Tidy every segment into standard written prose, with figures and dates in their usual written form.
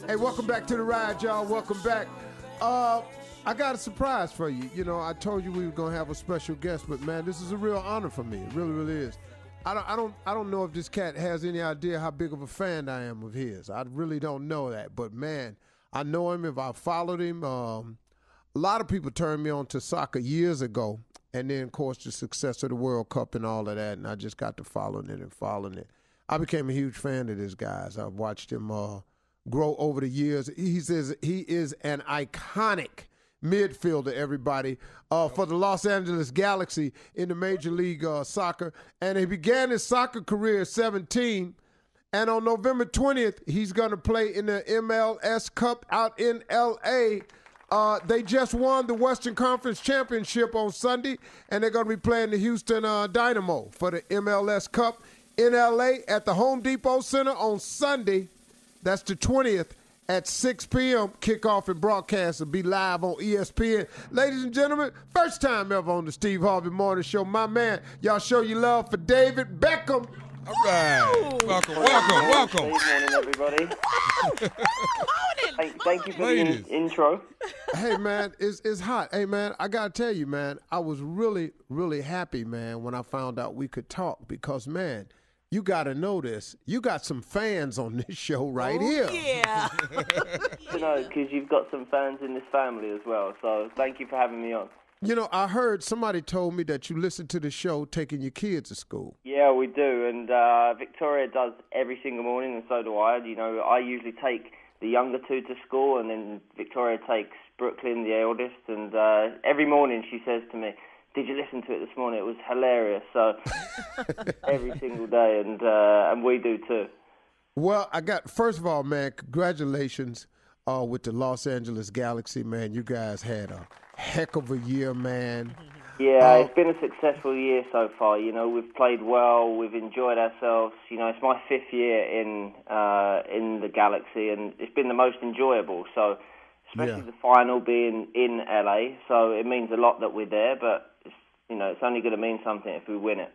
Hey, welcome back to the ride, y'all. Welcome back. I got a surprise for you. You know, I told you we were gonna have a special guest, but man, this is a real honor for me. It really, really is. I don't know if this cat has any idea how big of a fan I am of his. I really don't know that, but man, I know him. If I followed him, a lot of people turned me on to soccer years ago, and then of course the success of the World Cup and all of that, and I just got to following it. I became a huge fan of this guy. I've watched him grow over the years. He is an iconic midfielder, everybody, for the Los Angeles Galaxy in the Major League Soccer. And he began his soccer career at 17. And on November 20th, he's going to play in the MLS Cup out in L.A. They just won the Western Conference Championship on Sunday, and they're going to be playing the Houston Dynamo for the MLS Cup in L.A. at the Home Depot Center on Sunday. That's the 20th at 6 p.m. Kickoff and broadcast will be live on ESPN. Ladies and gentlemen, first time ever on the Steve Harvey Morning Show. My man, y'all show your love for David Beckham. All right. Welcome. Good morning, everybody. Thank you for the intro. Hey, man, it's hot. Hey, man, I got to tell you, man, I was really, really happy, man, when I found out we could talk because, man, you got to know this. You got some fans on this show right here. Yeah. You know, because you've got some fans in this family as well. So thank you for having me on. You know, I heard somebody told me that you listen to the show taking your kids to school. Yeah, we do. And Victoria does every single morning, and so do I. You know, I usually take the younger two to school, and then Victoria takes Brooklyn, the eldest. And every morning she says to me, "Did you listen to it this morning? It was hilarious." So every single day, and we do too. Well, first of all, man, congratulations with the Los Angeles Galaxy, man. You guys had a heck of a year, man. Yeah, it's been a successful year so far. You know, we've played well, we've enjoyed ourselves. You know, it's my 5th year in the Galaxy, and it's been the most enjoyable. So, especially the final being in LA, so it means a lot that we're there. But it's only going to mean something if we win it.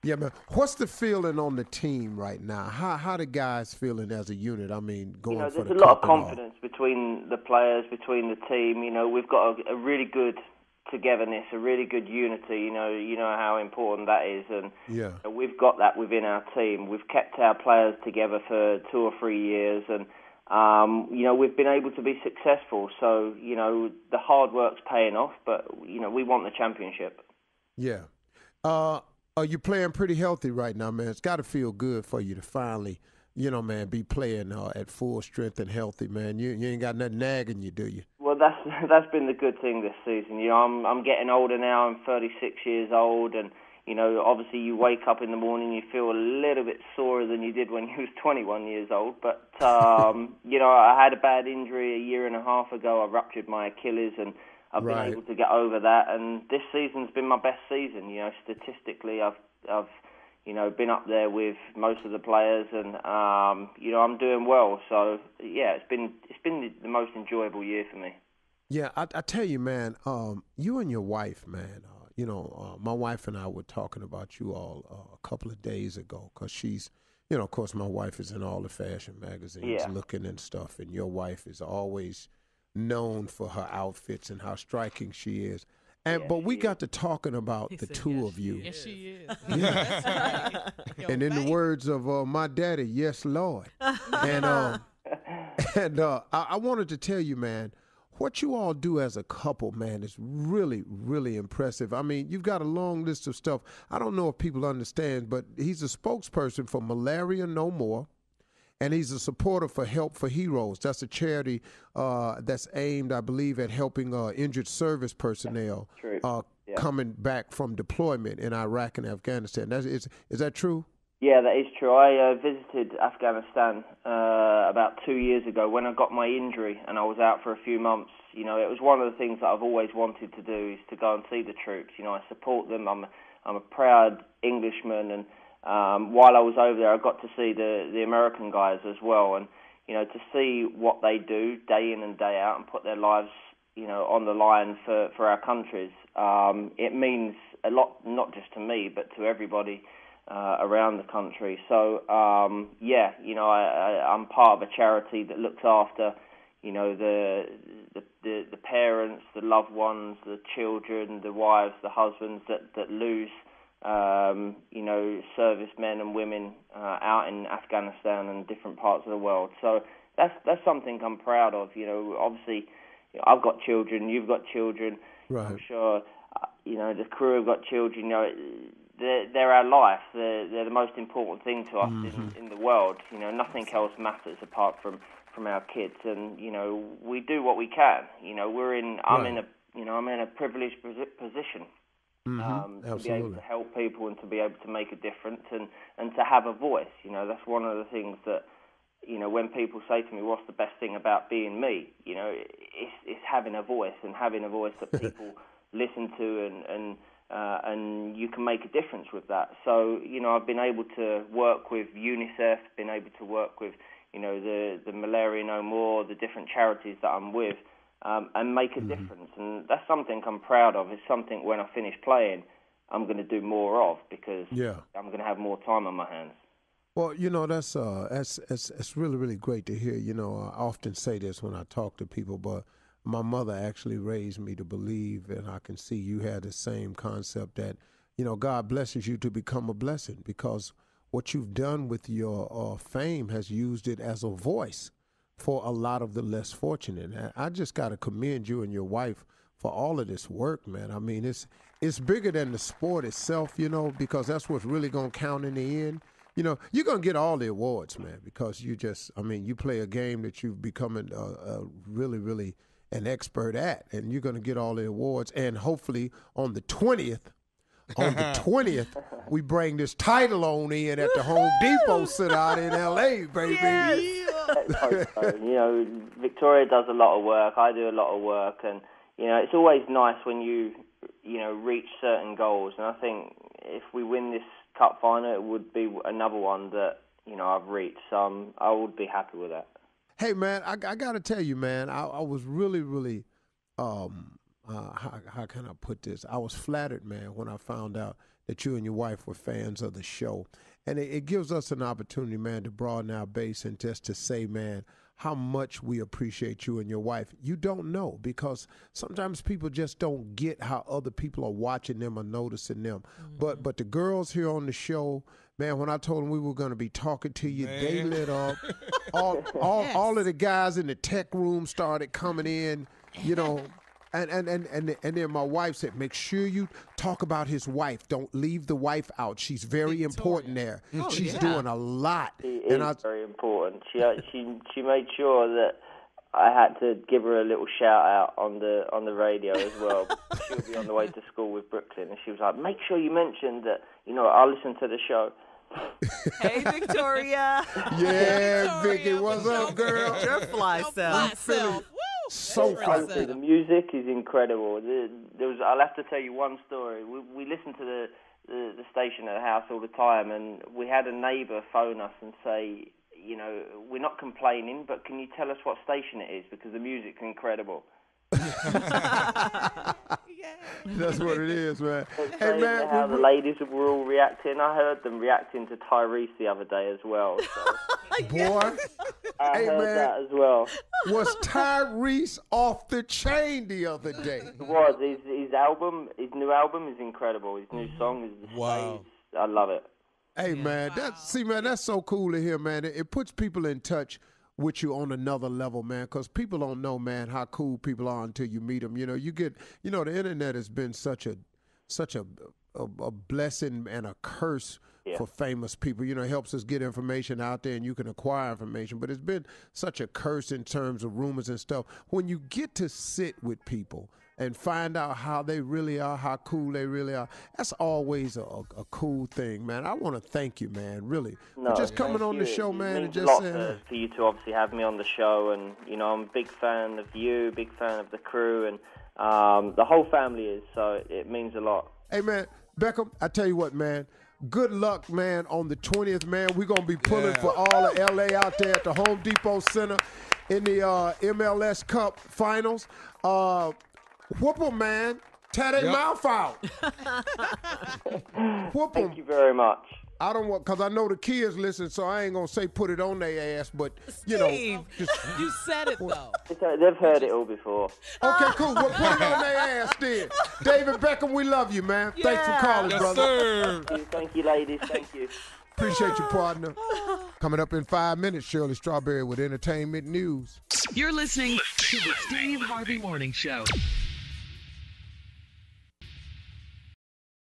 Yeah, man. What's the feeling on the team right now? How the guys feeling as a unit? I mean, going for the cup. There's a lot of confidence between the players, between the team. You know, we've got a really good togetherness, a really good unity. You know how important that is, and we've got that within our team. We've kept our players together for 2 or 3 years, and we've been able to be successful. So the hard work's paying off, but we want the championship. Yeah. You're playing pretty healthy right now, man. It's got to feel good for you to finally, man, be playing at full strength and healthy, man. You ain't got nothing nagging you, do you? Well, that's been the good thing this season. I'm getting older now. I'm 36 years old, and obviously you wake up in the morning, you feel a little bit sorer than you did when you was 21 years old. But I had a bad injury a year and a half ago. I ruptured my Achilles, and I've been able to get over that, and this season's been my best season. Statistically, I've been up there with most of the players, and I'm doing well. So yeah, it's been the most enjoyable year for me. Yeah, I tell you, man, you and your wife, man. My wife and I were talking about you all a couple of days ago because she's, of course, my wife is in all the fashion magazines looking and stuff, and your wife is always known for her outfits and how striking she is. But we got to talking about the two of you. Yes, she is. And in the words of my daddy, yes, Lord. And I wanted to tell you, man, what you all do as a couple, man, is really, really impressive. I mean, you've got a long list of stuff. I don't know if people understand, but he's a spokesperson for Malaria No More. And he's a supporter for Help for Heroes. That's a charity that's aimed, I believe, at helping injured service personnel coming back from deployment in Iraq and Afghanistan. Is that true? Yeah, that is true. I visited Afghanistan about 2 years ago when I got my injury, and I was out for a few months. It was one of the things that I've always wanted to do is to go and see the troops. I support them. I'm a proud Englishman, and while I was over there, I got to see the American guys as well, and to see what they do day in and day out and put their lives on the line for our countries. It means a lot, not just to me, but to everybody around the country. So, yeah, you know, I'm part of a charity that looks after, you know, the parents, the loved ones, the children, the wives, the husbands that lose, you know, servicemen and women out in Afghanistan and different parts of the world. So that's something I'm proud of. You know, obviously, I've got children, you've got children. Right. I'm sure, you know, the crew have got children. You know, they're our life. They're the most important thing to us in the world. You know, nothing else matters apart from our kids. And you know, we do what we can. You know, I'm in a privileged position to be able to help people and to be able to make a difference and to have a voice. You know, that's one of the things that, you know, when people say to me, what's the best thing about being me? You know, it's having a voice, and having a voice that people listen to, and you can make a difference with that. So, you know, I've been able to work with UNICEF, been able to work with, you know, the Malaria No More, the different charities that I'm with, and make a difference. And that's something I'm proud of. It's something when I finish playing, I'm going to do more of, because I'm going to have more time on my hands. Well, you know, that's really, really great to hear. You know, I often say this when I talk to people, but my mother actually raised me to believe, and I can see you had the same concept that, you know, God blesses you to become a blessing, because what you've done with your fame has used it as a voice for a lot of the less fortunate. And I just got to commend you and your wife for all of this work, man. I mean, it's bigger than the sport itself, you know, because that's what's really going to count in the end. You know, you're going to get all the awards, man, because you play a game that you've become really, really an expert at, and you're going to get all the awards. And hopefully on the 20th, we bring this title on in at the Home Depot Center out in L.A., baby. Yes. You know, Victoria does a lot of work. I do a lot of work, and you know, it's always nice when you know, reach certain goals. And I think if we win this Cup final, it would be another one that, you know, I've reached. So I would be happy with that. Hey, man, I got to tell you, man, I was really, really, how can I put this? I was flattered, man, when I found out that you and your wife were fans of the show. And it gives us an opportunity, man, to broaden our base and just to say, man, how much we appreciate you and your wife. You don't know, because sometimes people just don't get how other people are watching them or noticing them. But the girls here on the show, man, when I told them we were going to be talking to you, they lit up. All of the guys in the tech room started coming in, you know. And then my wife said, make sure you talk about his wife. Don't leave the wife out. She's very important there. She's doing a lot. She is very important. She made sure that I had to give her a little shout out on the radio as well. She'll be on the way to school with Brooklyn, and she was like, make sure you mention that, you know, I'll listen to the show. Hey, Victoria. Yeah, Vicky, what's up, girl? Your fly self. So funny. The music is incredible. I'll have to tell you one story. We listen to the station at the house all the time, and we had a neighbour phone us and say, you know, we're not complaining, but can you tell us what station it is, because the music's incredible. That's what it is, man. Hey, man, how the ladies were all reacting. I heard them reacting to Tyrese the other day as well. So. Boy, I heard that as well. Was Tyrese off the chain the other day? It was. His new album is incredible. His new song is wow. I love it. Hey, man, that's so cool to hear, man. It puts people in touch with you on another level, man, because people don't know, man, how cool people are until you meet them. You know, the internet has been such a blessing and a curse for famous people. You know, it helps us get information out there, and you can acquire information, but it's been such a curse in terms of rumors and stuff. When you get to sit with people and find out how they really are, how cool they really are, that's always a cool thing, man. I want to thank you, man, really, for just coming on the show, man. It means a lot for you to obviously have me on the show, and, you know, I'm a big fan of you, big fan of the crew, and the whole family is, so it means a lot. Hey, man, Beckham, I tell you what, man, good luck, man, on the 20th, man. We're going to be pulling for all of L.A. out there at the Home Depot Center in the MLS Cup finals. Whoop 'em, man. Tear their mouth out. Whoop 'em. Thank you very much. I don't want, because I know the kids listen, so I ain't going to say put it on their ass, but, you know. Steve, you said it, though. They've heard it all before. Okay, cool. Well, put it on their ass then. David Beckham, we love you, man. Yeah. Thanks for calling, Yes, brother. sir. Thank you, ladies. Thank you. Appreciate you, partner. Coming up in 5 minutes, Shirley Strawberry with entertainment news. You're listening to the Steve Harvey Morning Show.